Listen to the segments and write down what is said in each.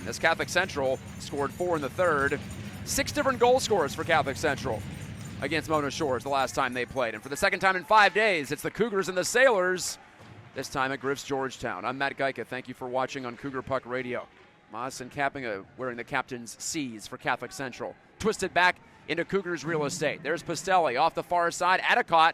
as Catholic Central scored 4 in the third. 6 different goal scorers for Catholic Central against Mona Shores the last time they played. And for the second time in 5 days, it's the Cougars and the Sailors, this time at Griff's Georgetown. I'm Matt Geika. Thank you for watching on Cougar Puck Radio. Moss and Kappinga wearing the captain's C's for Catholic Central. Twisted back into Cougars real estate. There's Pastelli off the far side. Adicott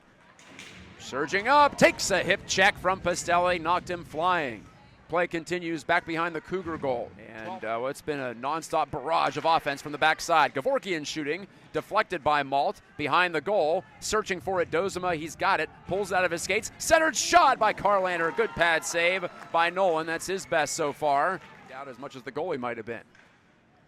surging up, takes a hip check from Pastelli, knocked him flying. Play continues back behind the Cougar goal. And it's been a nonstop barrage of offense from the backside. Gevorkian shooting, deflected by Malt, behind the goal, searching for it. Dozema, he's got it, pulls it out of his skates. Centered shot by Carlander, good pad save by Nolan. That's his best so far. Out as much as the goalie might have been.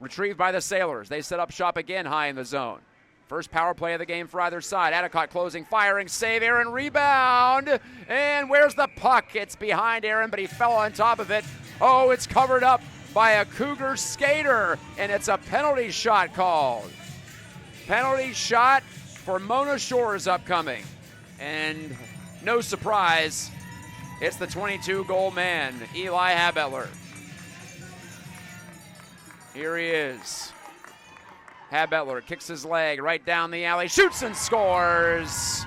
Retrieved by the Sailors. They set up shop again high in the zone. First power play of the game for either side. Adicott closing, firing, save, Aaron rebound. And where's the puck? It's behind Aaron, but he fell on top of it. Oh, it's covered up by a Cougar skater, and it's a penalty shot called. Penalty shot for Mona Shores upcoming. And no surprise, it's the 22-goal man, Eli Habetler. Here he is. Habetler kicks his leg right down the alley, shoots and scores.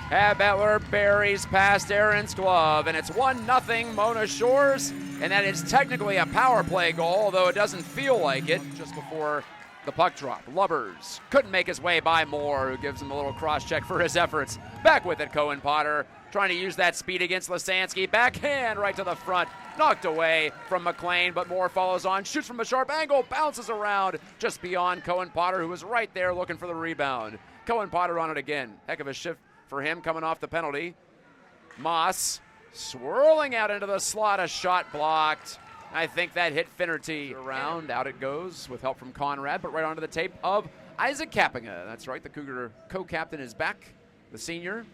Habetler buries past Aaron's glove, and it's 1-0 Mona Shores, and that is technically a power play goal, although it doesn't feel like it just before the puck drop. Lubbers couldn't make his way by Moore, who gives him a little cross-check for his efforts. Back with it, Cohen Potter, trying to use that speed against Lisansky. Backhand right to the front, knocked away from McLean, but Moore follows on, shoots from a sharp angle, bounces around just beyond Cohen Potter, who was right there looking for the rebound. Cohen Potter on it again. Heck of a shift for him coming off the penalty. Moss swirling out into the slot, a shot blocked. I think that hit Finnerty around. Out it goes with help from Conrad, but right onto the tape of Isaac Kappinga. That's right, the Cougar co-captain is back, the senior.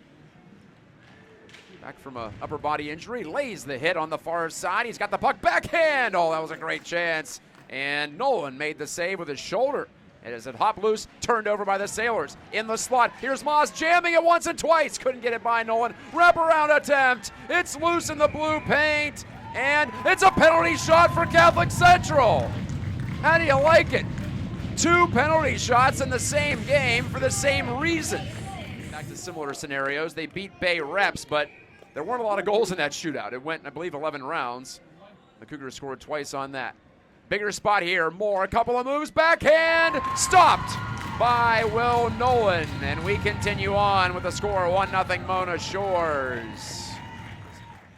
Back from a upper body injury, lays the hit on the far side. He's got the puck backhand. Oh, that was a great chance. And Nolan made the save with his shoulder. It is hop loose, turned over by the Sailors. In the slot, here's Moss jamming it once and twice. Couldn't get it by Nolan. Wraparound attempt. It's loose in the blue paint. And it's a penalty shot for Catholic Central. How do you like it? 2 penalty shots in the same game for the same reason. Back to similar scenarios. They beat Bay Reps, but there weren't a lot of goals in that shootout. It went, I believe, 11 rounds. The Cougars scored twice on that. Bigger spot here. Moore, a couple of moves. Backhand. Stopped by Will Nolan. And we continue on with the score 1-0 Mona Shores.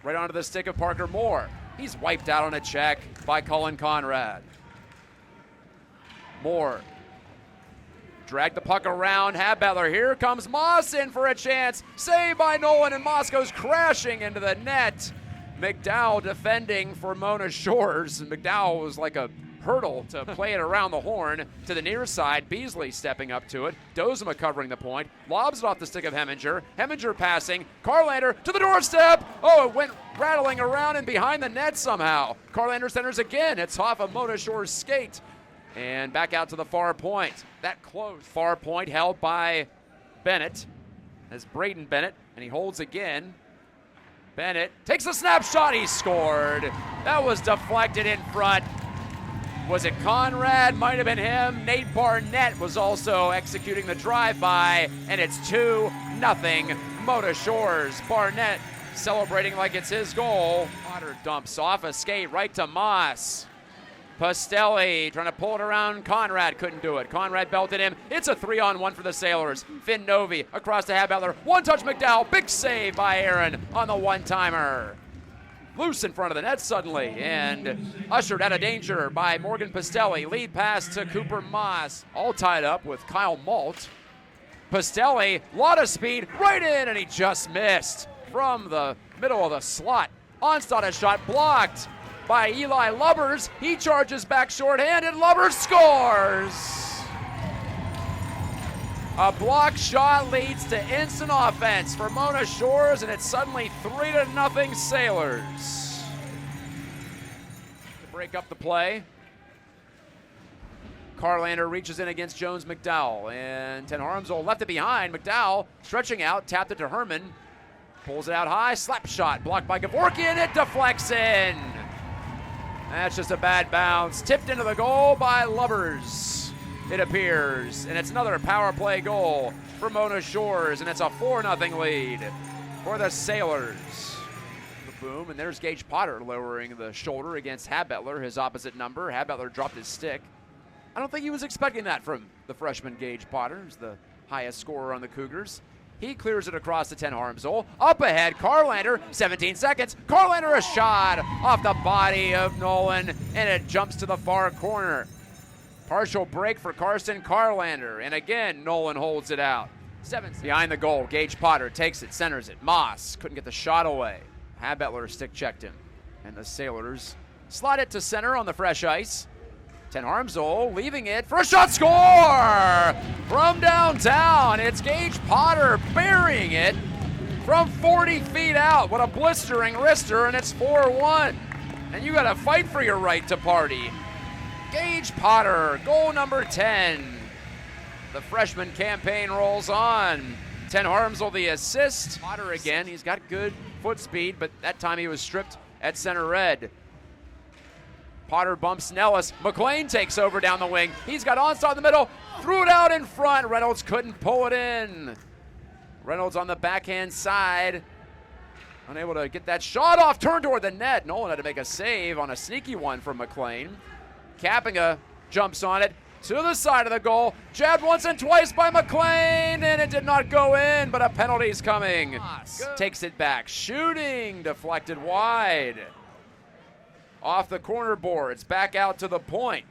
Right onto the stick of Parker Moore. He's wiped out on a check by Colin Conrad. Moore. Drag the puck around. Habetler. Here comes Moss in for a chance. Saved by Nolan, and Moss goes crashing into the net. McDowell defending for Mona Shores. And McDowell was like a hurdle to play it around the horn to the near side. Beasley stepping up to it. Dozema covering the point. Lobs it off the stick of Heminger. Heminger passing. Carlander to the doorstep. Oh, it went rattling around and behind the net somehow. Carlander centers again. It's off of Mona Shores' skate. And back out to the far point. That close. Far point held by Bennett. As Braden Bennett, and he holds again. Bennett takes a snapshot. He scored. That was deflected in front. Was it Conrad? Might have been him. Nate Barnett was also executing the drive-by, and it's 2-0 Mona Shores. Barnett celebrating like it's his goal. Potter dumps off a skate right to Moss. Pastelli trying to pull it around. Conrad couldn't do it. Conrad belted him. It's a 3-on-1 for the Sailors. Finn Novi across to Habetler. One-touch McDowell. Big save by Aaron on the one-timer. Loose in front of the net suddenly, and ushered out of danger by Morgan Pastelli. Lead pass to Cooper Moss. All tied up with Kyle Malt. Pastelli, lot of speed, right in, and he just missed from the middle of the slot. Onstott a shot blocked by Eli Lubbers. He charges back shorthanded. Lubbers scores. A block shot leads to instant offense for Mona Shores, and it's suddenly 3-0 Sailors. To break up the play, Carlander reaches in against Jones McDowell, and Ten Harmsel left it behind. McDowell stretching out, tapped it to Herman, pulls it out high, slap shot blocked by Gevorkian, it deflects in. That's just a bad bounce. Tipped into the goal by Lubbers, it appears. And it's another power play goal for Mona Shores, and it's a 4-0 lead for the Sailors. The boom, and there's Gage Potter lowering the shoulder against Habetler, his opposite number. Habetler dropped his stick. I don't think he was expecting that from the freshman Gage Potter, who's the highest scorer on the Cougars. He clears it across the 10 harm zone. Up ahead, Carlander, 17 seconds. Carlander, a shot off the body of Nolan, and it jumps to the far corner. Partial break for Carson Carlander, and again, Nolan holds it out. 7 behind the goal, Gage Potter takes it, centers it. Moss couldn't get the shot away. Habetler stick checked him, and the Sailors slide it to center on the fresh ice. 10 harm zone, leaving it for a shot, score! From downtown, it's Gage Potter burying it from 40 feet out. What a blistering wrister, and it's 4-1. And you gotta fight for your right to party. Gage Potter, goal number 10. The freshman campaign rolls on. 10 harm zone, the assist. Potter again, he's got good foot speed, but that time he was stripped at center red. Potter bumps Nellis. McLean takes over down the wing. He's got Onstott in the middle. Threw it out in front. Reynolds couldn't pull it in. Reynolds on the backhand side. Unable to get that shot off. Turned toward the net. Nolan had to make a save on a sneaky one from McLean. Kappinga jumps on it to the side of the goal. Jabbed once and twice by McLean, and it did not go in, but a penalty's coming. Takes it back. Shooting deflected wide. Off the corner boards, back out to the point.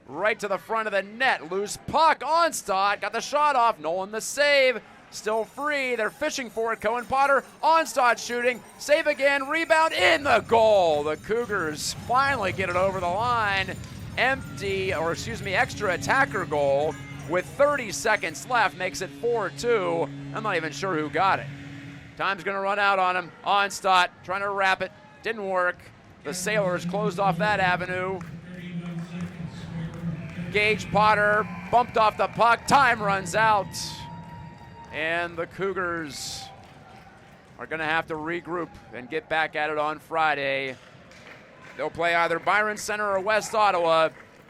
Right to the front of the net, loose puck. Onstott got the shot off, Nolan the save. Still free, they're fishing for it. Cohen Potter, Onstott shooting, save again, rebound in the goal. The Cougars finally get it over the line. Extra attacker goal with 30 seconds left, makes it 4-2. I'm not even sure who got it. Time's gonna run out on him. Onstott trying to wrap it, didn't work. The Sailors closed off that avenue. Gage Potter bumped off the puck. Time runs out. And the Cougars are going to have to regroup and get back at it on Friday. They'll play either Byron Center or West Ottawa.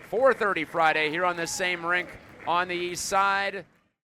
4:30 Friday here on this same rink on the east side.